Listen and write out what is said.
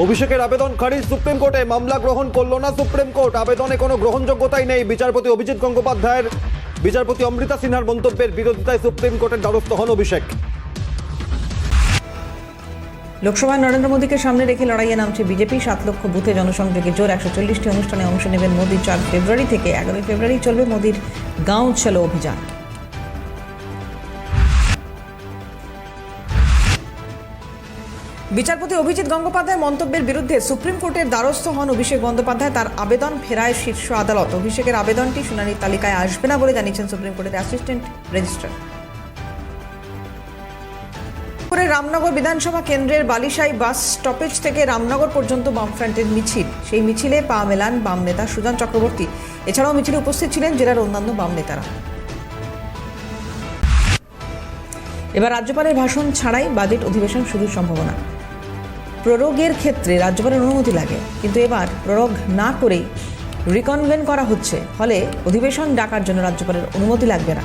অভিষেকের আবেদন খারিজ সুপ্রিম কোর্টে, মামলা গ্রহণ করল না সুপ্রিম কোর্ট। আবেদনে কোনো গ্রহণযোগ্যতাই নেই। বিচারপতি অভিজিৎ গঙ্গোপাধ্যায়ের বিচারপতি অমৃতা সিনহার মন্তব্যের বিরোধিতায় সুপ্রিম কোর্টের দ্বারস্থ হন অভিষেক। লোকসভায় নরেন্দ্র মোদীকে সামনে রেখে লড়াইয়ে নামছে বিজেপি। 7 লক্ষ বুথে জনসংযোগে জোর। 140টি অনুষ্ঠানে অংশ নেবেন মোদী। 4 ফেব্রুয়ারি থেকে 11 ফেব্রুয়ারি চলবে মোদীর গাঁও চলো অভিযান। বিচারপতি অভিজিৎ গঙ্গোপাধ্যায়ের মন্তব্যের বিরুদ্ধে সুপ্রিম কোর্টের দ্বারস্থ হন অভিষেক বন্দ্যোপাধ্যায়। তার আবেদন ফেরায় শীর্ষ আদালত। অভিষেকের আবেদনটি শুনানির তালিকায় আসবে না বলে জানিয়েছেন সুপ্রিম কোর্টের অ্যাসিস্ট্যান্ট রেজিস্ট্রার। রামনগর বিধানসভা কেন্দ্রের বালিশাই বাস স্টপেজ থেকে রামনগর পর্যন্ত বামফ্রন্টের মিছিল। সেই মিছিলে পা মেলান বাম নেতা সুজন চক্রবর্তী। এছাড়াও মিছিলে উপস্থিত ছিলেন জেলার অন্যান্য বাম নেতারা। এবার রাজ্যপালের ভাষণ ছাড়াই বাজেট অধিবেশন শুরুর সম্ভাবনা। প্ররোগের ক্ষেত্রে রাজ্যপালের অনুমতি লাগে, কিন্তু এবার প্ররোগ না করেই রিকনভেন করা হচ্ছে। ফলে অধিবেশন ডাকার জন্য রাজ্যপালের অনুমতি লাগবে না।